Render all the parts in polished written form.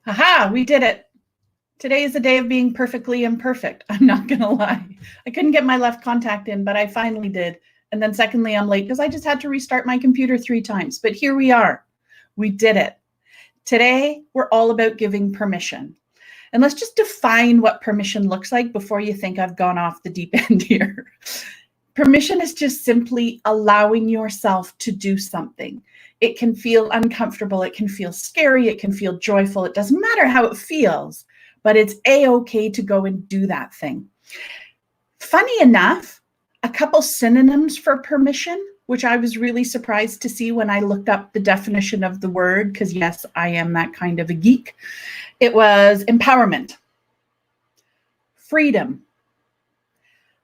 Haha, we did it. Today is the day of being perfectly imperfect. I'm not going to lie. I couldn't get my left contact in, but I finally did. And then secondly, I'm late because I just had to restart my computer 3 times. But here we are. We did it. Today, we're all about giving permission. And let's just define what permission looks like before you think I've gone off the deep end here. Permission is just simply allowing yourself to do something. It can feel uncomfortable. It can feel scary. It can feel joyful. It doesn't matter how it feels, but it's a-okay to go and do that thing. Funny enough, a couple synonyms for permission, which I was really surprised to see when I looked up the definition of the word, because yes, I am that kind of a geek. It was empowerment, freedom,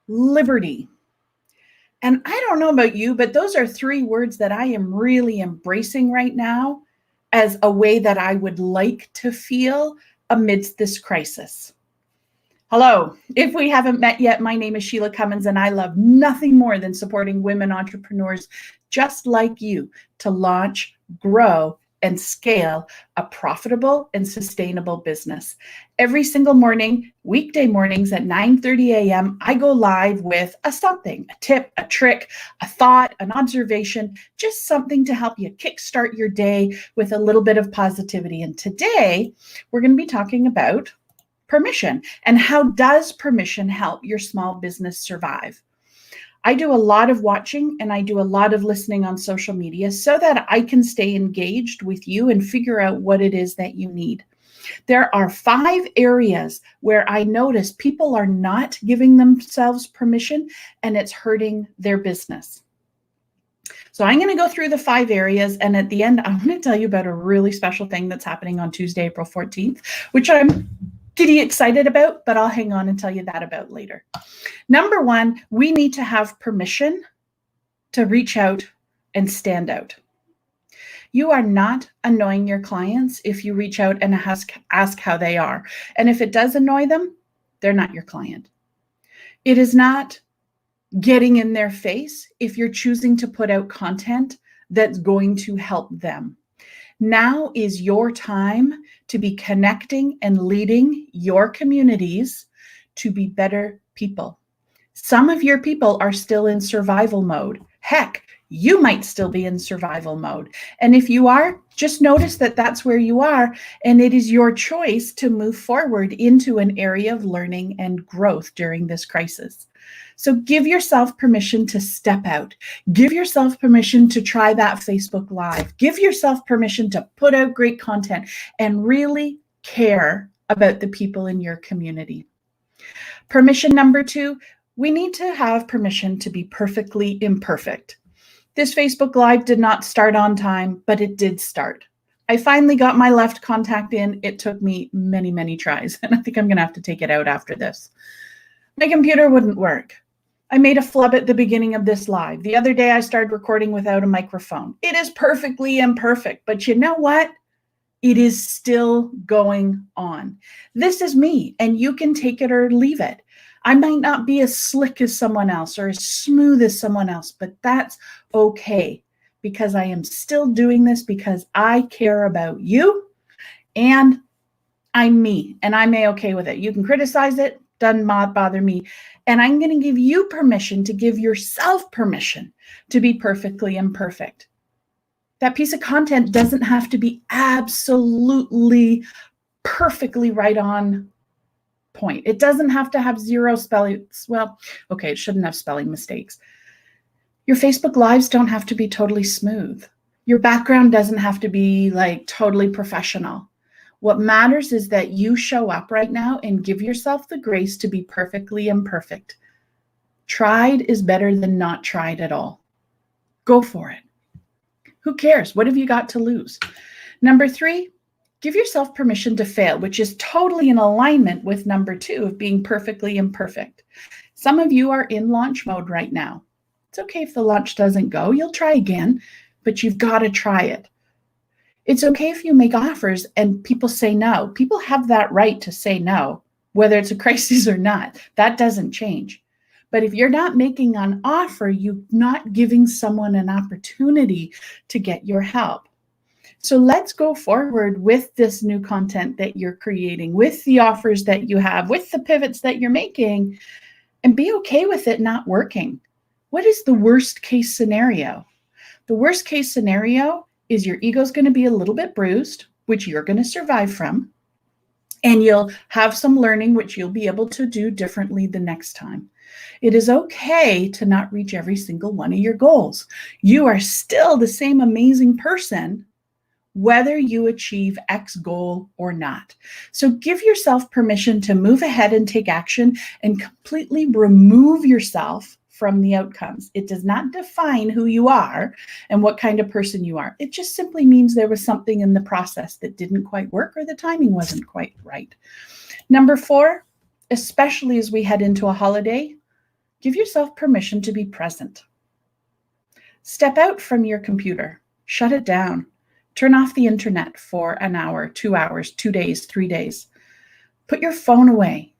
liberty. And I don't know about you, but those are 3 words that I am really embracing right now as a way that I would like to feel amidst this crisis. Hello, if we haven't met yet, my name is Sheila Cummins, and I love nothing more than supporting women entrepreneurs just like you to launch, grow, and scale a profitable and sustainable business. Every single morning, weekday mornings at 9:30 a.m., I go live with a something, a tip, a trick, a thought, an observation, just something to help you kickstart your day with a little bit of positivity. And today, we're going to be talking about permission and how does permission help your small business survive. I do a lot of watching and I do a lot of listening on social media so that I can stay engaged with you and figure out what it is that you need. There are 5 areas where I notice people are not giving themselves permission and it's hurting their business. So I'm going to go through the 5 areas, and at the end, I'm going to tell you about a really special thing that's happening on Tuesday, April 14th, which I'm giddy excited about, but I'll hang on and tell you that about later. Number 1, we need to have permission to reach out and stand out. You are not annoying your clients if you reach out and ask how they are. And if it does annoy them, they're not your client. It is not getting in their face if you're choosing to put out content that's going to help them. Now is your time to be connecting and leading your communities to be better people. Some of your people are still in survival mode. Heck, you might still be in survival mode. And if you are, just notice that that's where you are, and it is your choice to move forward into an area of learning and growth during this crisis. So give yourself permission to step out. Give yourself permission to try that Facebook Live. Give yourself permission to put out great content and really care about the people in your community. Permission number 2, we need to have permission to be perfectly imperfect. This Facebook Live did not start on time, but it did start. I finally got my left contact in. It took me many, many tries, and I think I'm going to have to take it out after this. My computer wouldn't work. I made a flub at the beginning of this live. The other day I started recording without a microphone. It is perfectly imperfect, but you know what? It is still going on. This is me, and you can take it or leave it. I might not be as slick as someone else or as smooth as someone else, but that's okay because I am still doing this because I care about you and I'm me, and I'm a-okay with it. You can criticize it, doesn't bother me. And I'm going to give you permission to give yourself permission to be perfectly imperfect. That piece of content doesn't have to be absolutely perfectly right on point. It doesn't have to have 0 spelling. Well, okay, it shouldn't have spelling mistakes. Your Facebook Lives don't have to be totally smooth. Your background doesn't have to be like totally professional. What matters is that you show up right now and give yourself the grace to be perfectly imperfect. Tried is better than not tried at all. Go for it. Who cares? What have you got to lose? Number 3, give yourself permission to fail, which is totally in alignment with number 2 of being perfectly imperfect. Some of you are in launch mode right now. It's okay if the launch doesn't go. You'll try again, but you've got to try it. It's okay if you make offers and people say no. People have that right to say no, whether it's a crisis or not. That doesn't change. But if you're not making an offer, you're not giving someone an opportunity to get your help. So let's go forward with this new content that you're creating, with the offers that you have, with the pivots that you're making, and be okay with it not working. What is the worst case scenario? The worst case scenario is your ego's going to be a little bit bruised, which you're going to survive from, and you'll have some learning, which you'll be able to do differently the next time. It is okay to not reach every single one of your goals. You are still the same amazing person, whether you achieve X goal or not. So give yourself permission to move ahead and take action and completely remove yourself from the outcomes. It does not define who you are and what kind of person you are. It just simply means there was something in the process that didn't quite work or the timing wasn't quite right. Number 4, especially as we head into a holiday, give yourself permission to be present. Step out from your computer, shut it down. Turn off the internet for an hour, 2 hours, 2 days, 3 days. Put your phone away.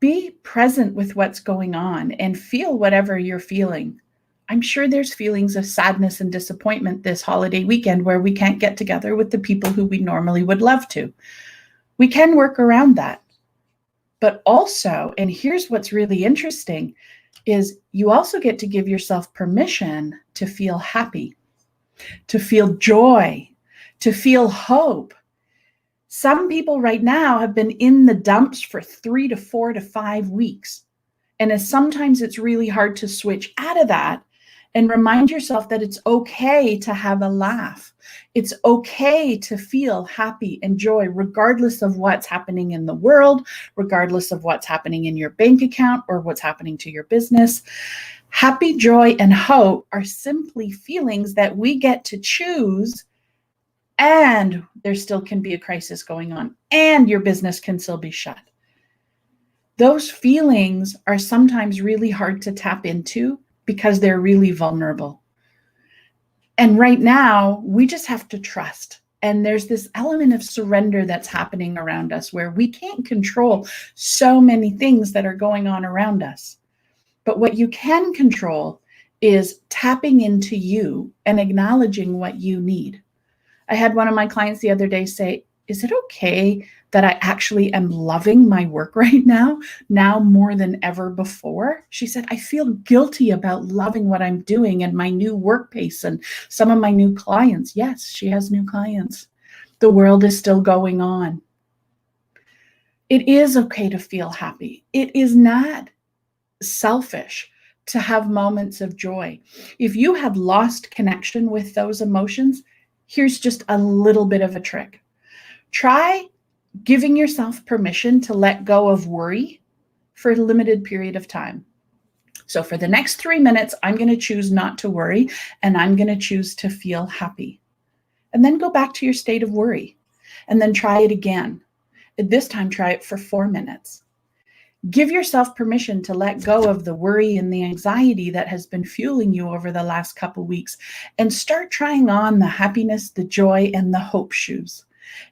Be present with what's going on and feel whatever you're feeling. I'm sure there's feelings of sadness and disappointment this holiday weekend where we can't get together with the people who we normally would love to. We can work around that. But also, and here's what's really interesting, is you also get to give yourself permission to feel happy, to feel joy, to feel hope. Some people right now have been in the dumps for 3 to 4 to 5 weeks. And sometimes it's really hard to switch out of that and remind yourself that it's okay to have a laugh. It's okay to feel happy and joy, regardless of what's happening in the world, regardless of what's happening in your bank account or what's happening to your business. Happy, joy, and hope are simply feelings that we get to choose, and there still can be a crisis going on, and your business can still be shut. Those feelings are sometimes really hard to tap into because they're really vulnerable. And right now, we just have to trust. And there's this element of surrender that's happening around us where we can't control so many things that are going on around us. But what you can control is tapping into you and acknowledging what you need. I had one of my clients the other day say, is it okay that I actually am loving my work right now more than ever before? She said, I feel guilty about loving what I'm doing and my new work pace and some of my new clients. Yes, she has new clients. The world is still going on. It is okay to feel happy. It is not selfish to have moments of joy. If you have lost connection with those emotions, here's just a little bit of a trick. Try giving yourself permission to let go of worry for a limited period of time. So for the next 3 minutes, I'm going to choose not to worry, and I'm going to choose to feel happy. And then go back to your state of worry, and then try it again. This time, try it for 4 minutes. Give yourself permission to let go of the worry and the anxiety that has been fueling you over the last couple weeks, and start trying on the happiness, the joy, and the hope shoes.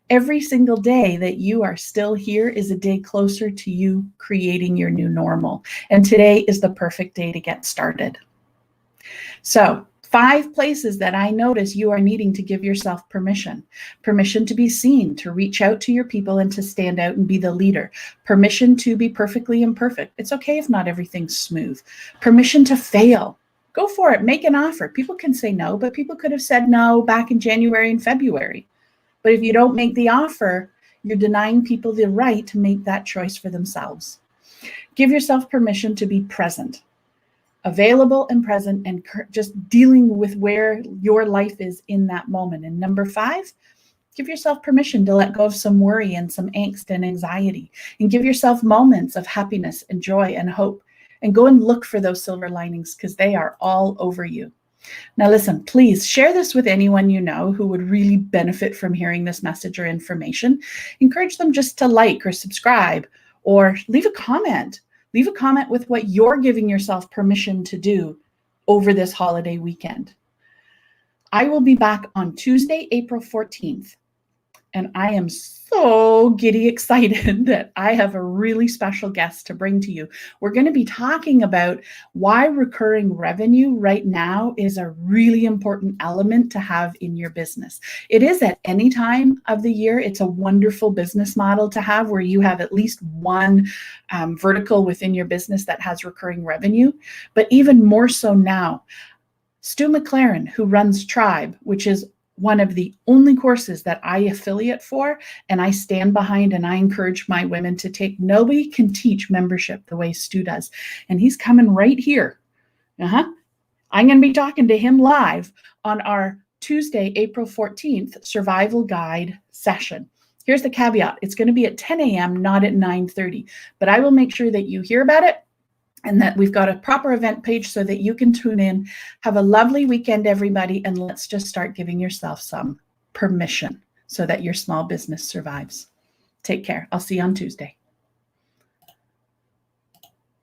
Every single day that you are still here is a day closer to you creating your new normal. And today is the perfect day to get started. So 5 places that I notice you are needing to give yourself permission. Permission to be seen, to reach out to your people and to stand out and be the leader. Permission to be perfectly imperfect. It's okay if not everything's smooth. Permission to fail. Go for it. Make an offer. People can say no, but people could have said no back in January and February. But if you don't make the offer, you're denying people the right to make that choice for themselves. Give yourself permission to be present, available and present, and just dealing with where your life is in that moment. And number 5, give yourself permission to let go of some worry and some angst and anxiety, and give yourself moments of happiness and joy and hope, and go and look for those silver linings because they are all over you. Now listen, please share this with anyone you know who would really benefit from hearing this message or information. Encourage them just to like or subscribe or leave a comment. Leave a comment with what you're giving yourself permission to do over this holiday weekend. I will be back on Tuesday, April 14th. and I am so giddy excited that I have a really special guest to bring to you. We're going to be talking about why recurring revenue right now is a really important element to have in your business. It is at any time of the year. It's a wonderful business model to have where you have at least one vertical within your business that has recurring revenue, but even more so now. Stu McLaren, who runs Tribe, which is one of the only courses that I affiliate for and I stand behind and I encourage my women to take. Nobody can teach membership the way Stu does. And he's coming right here. I'm going to be talking to him live on our Tuesday, April 14th survival guide session. Here's the caveat. It's going to be at 10 a.m., not at 9:30, but I will make sure that you hear about it and that we've got a proper event page so that you can tune in. Have a lovely weekend, everybody, and let's just start giving yourself some permission so that your small business survives. Take care. I'll see you on Tuesday.